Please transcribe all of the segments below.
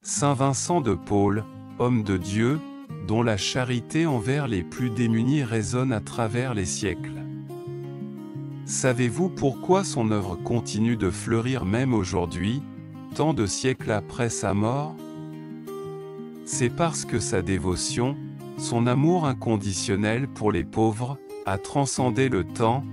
Saint Vincent de Paul, homme de Dieu, dont la charité envers les plus démunis résonne à travers les siècles. Savez-vous pourquoi son œuvre continue de fleurir même aujourd'hui, tant de siècles après sa mort? C'est parce que sa dévotion, son amour inconditionnel pour les pauvres, a transcendé le temps,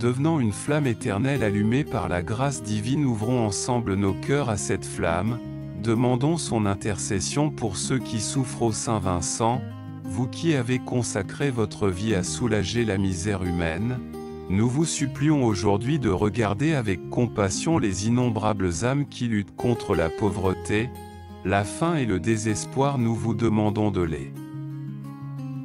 devenant une flamme éternelle allumée par la grâce divine. Ouvrons ensemble nos cœurs à cette flamme, demandons son intercession pour ceux qui souffrent. Ô Saint Vincent, vous qui avez consacré votre vie à soulager la misère humaine, nous vous supplions aujourd'hui de regarder avec compassion les innombrables âmes qui luttent contre la pauvreté, la faim et le désespoir. Nous vous demandons de les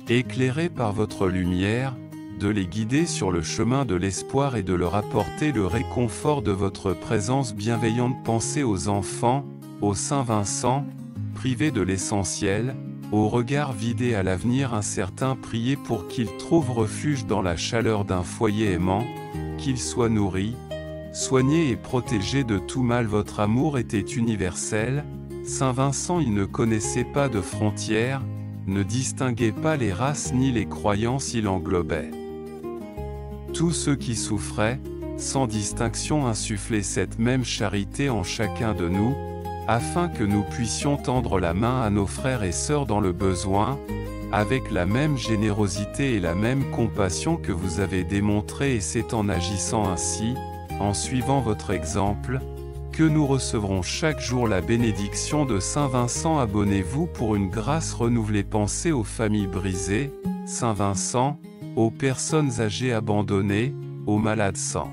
éclairer par votre lumière, de les guider sur le chemin de l'espoir et de leur apporter le réconfort de votre présence bienveillante. Pensez aux enfants, ô Saint Vincent, privés de l'essentiel, au regard vidé à l'avenir incertain. Priez pour qu'ils trouvent refuge dans la chaleur d'un foyer aimant, qu'ils soient nourris, soignés et protégés de tout mal. Votre amour était universel, Saint Vincent. Il ne connaissait pas de frontières, ne distinguait pas les races ni les croyances. Il englobait tous ceux qui souffraient, sans distinction. Insufflez cette même charité en chacun de nous, afin que nous puissions tendre la main à nos frères et sœurs dans le besoin, avec la même générosité et la même compassion que vous avez démontré. Et c'est en agissant ainsi, en suivant votre exemple, que nous recevrons chaque jour la bénédiction de Saint Vincent. Abonnez-vous pour une grâce renouvelée. Pensez aux familles brisées, Saint Vincent, aux personnes âgées abandonnées, aux malades sans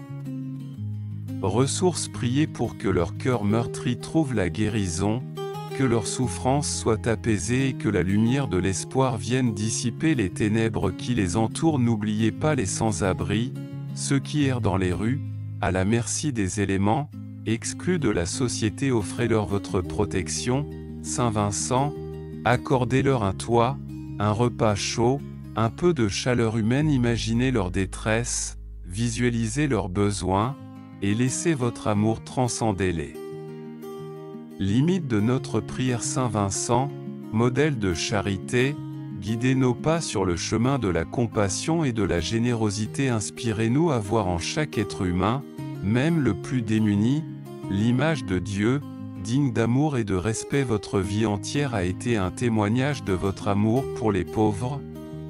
ressources. Priez pour que leur cœur meurtri trouve la guérison, que leurs souffrances soient apaisées et que la lumière de l'espoir vienne dissiper les ténèbres qui les entourent. N'oubliez pas les sans-abri, ceux qui errent dans les rues, à la merci des éléments, exclus de la société. Offrez-leur votre protection, Saint Vincent, accordez-leur un toit, un repas chaud, un peu de chaleur humaine. Imaginez leur détresse, visualisez leurs besoins, et laissez votre amour transcender les limites de notre prière. Saint Vincent, modèle de charité, guidez nos pas sur le chemin de la compassion et de la générosité. Inspirez-nous à voir en chaque être humain, même le plus démuni, l'image de Dieu, digne d'amour et de respect. Votre vie entière a été un témoignage de votre amour pour les pauvres,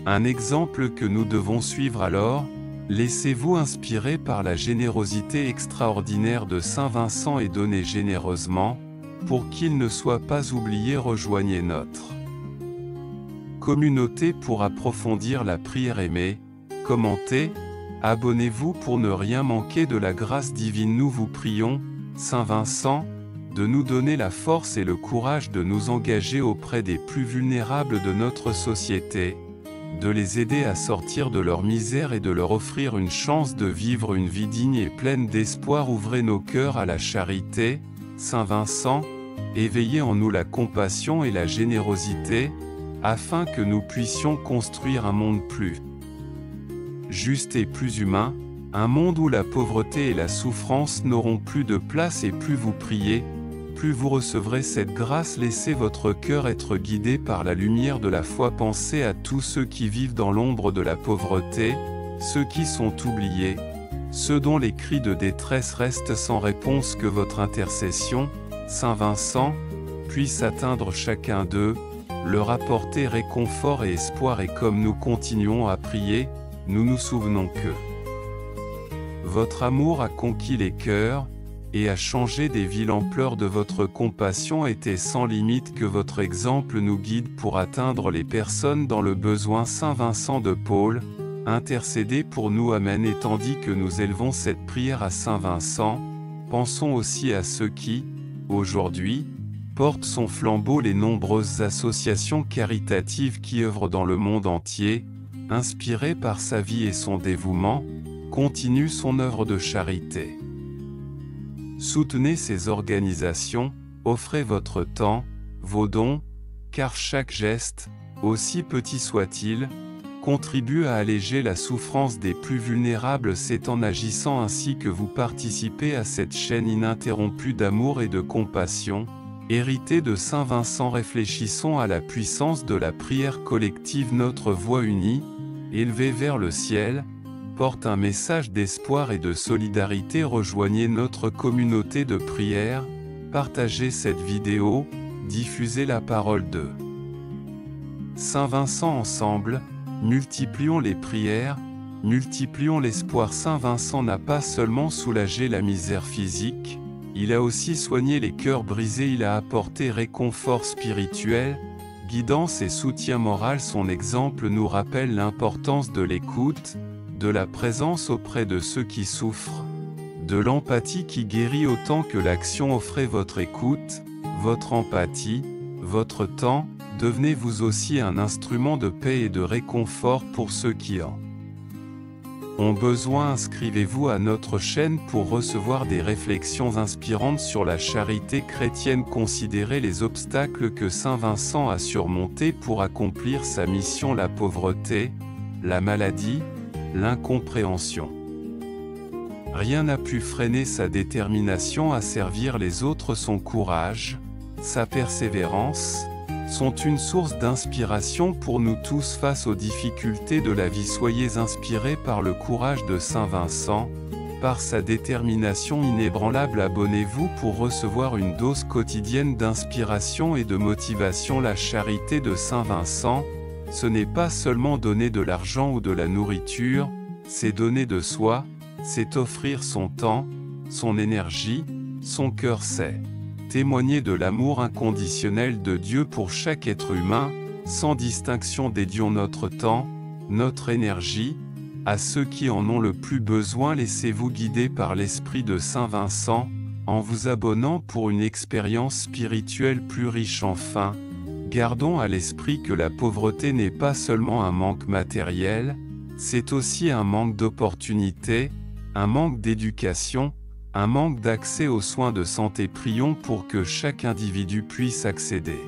un exemple que nous devons suivre. Alors, laissez-vous inspirer par la générosité extraordinaire de Saint Vincent et donnez généreusement, pour qu'il ne soit pas oublié. Rejoignez notre communauté pour approfondir la prière. Aimez, commentez, abonnez-vous pour ne rien manquer de la grâce divine. Nous vous prions, Saint Vincent, de nous donner la force et le courage de nous engager auprès des plus vulnérables de notre société, de les aider à sortir de leur misère et de leur offrir une chance de vivre une vie digne et pleine d'espoir. Ouvrez nos cœurs à la charité, Saint Vincent, éveillez en nous la compassion et la générosité, afin que nous puissions construire un monde plus juste et plus humain, un monde où la pauvreté et la souffrance n'auront plus de place. Et plus vous priez, plus vous recevrez cette grâce. Laissez votre cœur être guidé par la lumière de la foi. Pensez à tous ceux qui vivent dans l'ombre de la pauvreté, ceux qui sont oubliés, ceux dont les cris de détresse restent sans réponse. Que votre intercession, Saint Vincent, puisse atteindre chacun d'eux, leur apporter réconfort et espoir. Et comme nous continuons à prier, nous nous souvenons que votre amour a conquis les cœurs, et a changé des vies. L'ampleur de votre compassion était sans limite. Que votre exemple nous guide pour atteindre les personnes dans le besoin. Saint Vincent de Paul, intercédez pour nous. Amen. Et tandis que nous élevons cette prière à Saint Vincent, pensons aussi à ceux qui, aujourd'hui, portent son flambeau. Les nombreuses associations caritatives qui œuvrent dans le monde entier, inspirées par sa vie et son dévouement, continuent son œuvre de charité. Soutenez ces organisations, offrez votre temps, vos dons, car chaque geste, aussi petit soit-il, contribue à alléger la souffrance des plus vulnérables. C'est en agissant ainsi que vous participez à cette chaîne ininterrompue d'amour et de compassion, Hérité de Saint Vincent, réfléchissons à la puissance de la prière collective. Notre voix unie, élevée vers le ciel, porte un message d'espoir et de solidarité. Rejoignez notre communauté de prière, partagez cette vidéo, diffusez la parole de Saint Vincent ensemble, multiplions les prières, multiplions l'espoir. Saint Vincent n'a pas seulement soulagé la misère physique, il a aussi soigné les cœurs brisés. Il a apporté réconfort spirituel, guidance et soutien moral. Son exemple nous rappelle l'importance de l'écoute, de la présence auprès de ceux qui souffrent, de l'empathie qui guérit autant que l'action. Offrez votre écoute, votre empathie, votre temps, devenez vous aussi un instrument de paix et de réconfort pour ceux qui en ont besoin. Inscrivez-vous à notre chaîne pour recevoir des réflexions inspirantes sur la charité chrétienne. Considérez les obstacles que Saint Vincent a surmontés pour accomplir sa mission: la pauvreté, la maladie, l'incompréhension. Rien n'a pu freiner sa détermination à servir les autres. Son courage, sa persévérance, sont une source d'inspiration pour nous tous face aux difficultés de la vie. Soyez inspirés par le courage de Saint Vincent, par sa détermination inébranlable. Abonnez-vous pour recevoir une dose quotidienne d'inspiration et de motivation. La charité de Saint Vincent, ce n'est pas seulement donner de l'argent ou de la nourriture, c'est donner de soi, c'est offrir son temps, son énergie, son cœur. C'est témoigner de l'amour inconditionnel de Dieu pour chaque être humain, sans distinction. Dédions notre temps, notre énergie, à ceux qui en ont le plus besoin. Laissez-vous guider par l'esprit de Saint Vincent, en vous abonnant pour une expérience spirituelle plus riche. Enfin, gardons à l'esprit que la pauvreté n'est pas seulement un manque matériel, c'est aussi un manque d'opportunités, un manque d'éducation, un manque d'accès aux soins de santé. Prions pour que chaque individu puisse accéder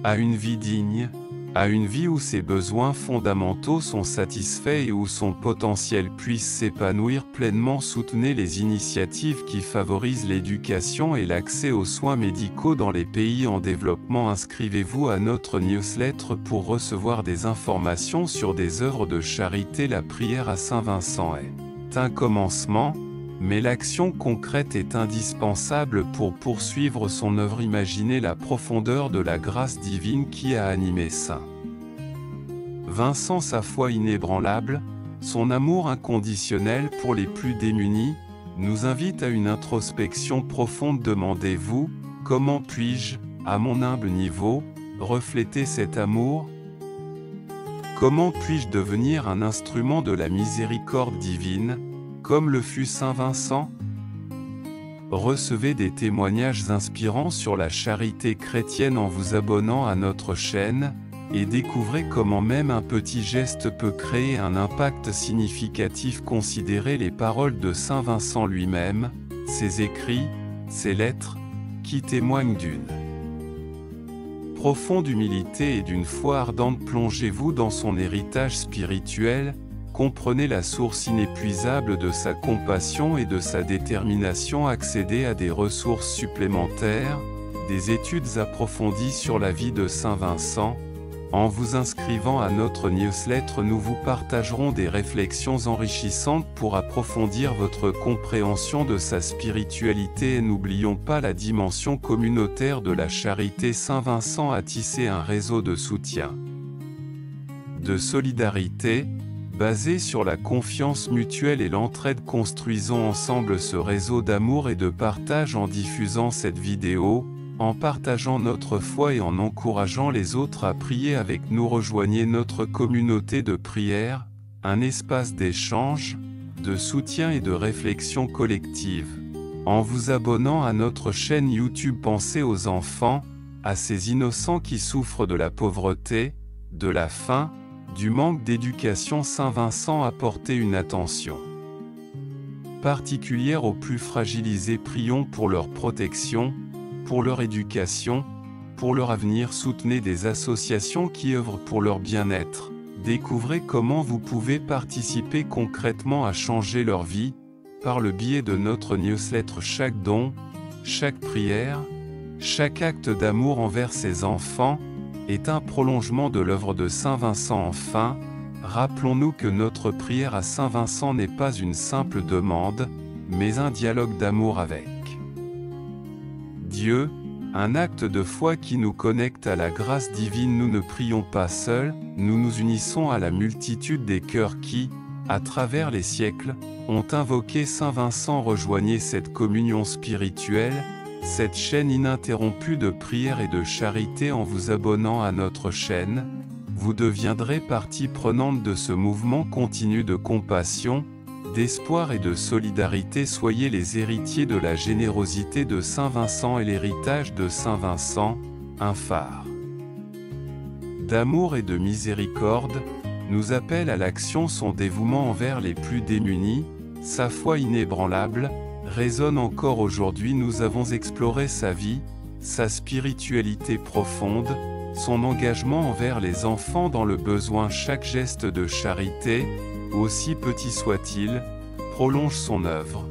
à une vie digne, à une vie où ses besoins fondamentaux sont satisfaits et où son potentiel puisse s'épanouir pleinement. Soutenez les initiatives qui favorisent l'éducation et l'accès aux soins médicaux dans les pays en développement. Inscrivez-vous à notre newsletter pour recevoir des informations sur des œuvres de charité. La prière à Saint Vincent est un commencement, mais l'action concrète est indispensable pour poursuivre son œuvre. Imaginez la profondeur de la grâce divine qui a animé Saint Vincent. Sa foi inébranlable, son amour inconditionnel pour les plus démunis, nous invite à une introspection profonde. Demandez-vous: comment puis-je, à mon humble niveau, refléter cet amour? Comment puis-je devenir un instrument de la miséricorde divine, comme le fut Saint Vincent? Recevez des témoignages inspirants sur la charité chrétienne en vous abonnant à notre chaîne, et découvrez comment même un petit geste peut créer un impact significatif. Considérez les paroles de Saint Vincent lui-même, ses écrits, ses lettres, qui témoignent d'une profonde humilité et d'une foi ardente. Plongez-vous dans son héritage spirituel, comprenez la source inépuisable de sa compassion et de sa détermination. Accédez à des ressources supplémentaires, des études approfondies sur la vie de Saint Vincent. En vous inscrivant à notre newsletter, nous vous partagerons des réflexions enrichissantes pour approfondir votre compréhension de sa spiritualité. Et n'oublions pas la dimension communautaire de la charité. Saint Vincent a tissé un réseau de soutien, de solidarité, basé sur la confiance mutuelle et l'entraide. Construisons ensemble ce réseau d'amour et de partage en diffusant cette vidéo, en partageant notre foi et en encourageant les autres à prier avec nous. Rejoignez notre communauté de prière, un espace d'échange, de soutien et de réflexion collective. En vous abonnant à notre chaîne YouTube, pensez aux enfants, à ces innocents qui souffrent de la pauvreté, de la faim, du manque d'éducation. Saint Vincent a porté une attention particulière aux plus fragilisés. Prions pour leur protection, pour leur éducation, pour leur avenir. Soutenez des associations qui œuvrent pour leur bien-être. Découvrez comment vous pouvez participer concrètement à changer leur vie, par le biais de notre newsletter. Chaque don, chaque prière, Chaque acte d'amour envers ses enfants est un prolongement de l'œuvre de Saint Vincent. Enfin, rappelons-nous que notre prière à Saint Vincent n'est pas une simple demande, mais un dialogue d'amour avec Dieu, un acte de foi qui nous connecte à la grâce divine. Nous ne prions pas seuls, nous nous unissons à la multitude des cœurs qui, à travers les siècles, ont invoqué Saint Vincent. Rejoignez cette communion spirituelle, cette chaîne ininterrompue de prière et de charité en vous abonnant à notre chaîne. Vous deviendrez partie prenante de ce mouvement continu de compassion, d'espoir et de solidarité. Soyez les héritiers de la générosité de Saint Vincent et l'héritage de Saint Vincent, un phare d'amour et de miséricorde, nous appelle à l'action. Son dévouement envers les plus démunis, sa foi inébranlable, résonne encore aujourd'hui. Nous avons exploré sa vie, sa spiritualité profonde, son engagement envers les enfants dans le besoin. Chaque geste de charité, aussi petit soit-il, prolonge son œuvre,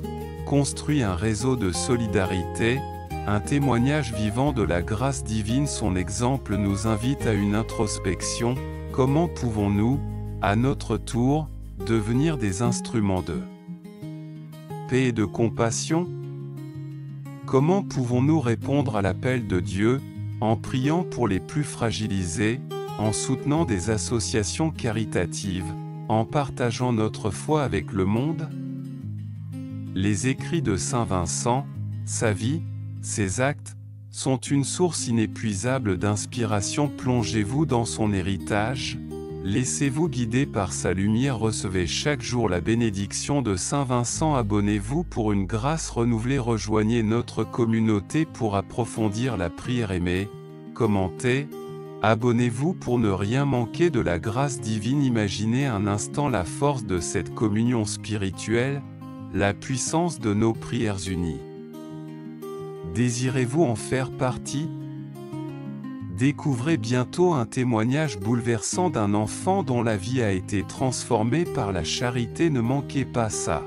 construit un réseau de solidarité, un témoignage vivant de la grâce divine. Son exemple nous invite à une introspection. Comment pouvons-nous, à notre tour, devenir des instruments de paix et de compassion? Comment pouvons-nous répondre à l'appel de Dieu, en priant pour les plus fragilisés, en soutenant des associations caritatives, en partageant notre foi avec le monde? Les écrits de Saint Vincent, sa vie, ses actes, sont une source inépuisable d'inspiration. Plongez-vous dans son héritage, laissez-vous guider par sa lumière. Recevez chaque jour la bénédiction de Saint Vincent. Abonnez-vous pour une grâce renouvelée. Rejoignez notre communauté pour approfondir la prière. Aimez, commentez, abonnez-vous pour ne rien manquer de la grâce divine. Imaginez un instant la force de cette communion spirituelle, la puissance de nos prières unies. Désirez-vous en faire partie? Découvrez bientôt un témoignage bouleversant d'un enfant dont la vie a été transformée par la charité. Ne manquez pas ça.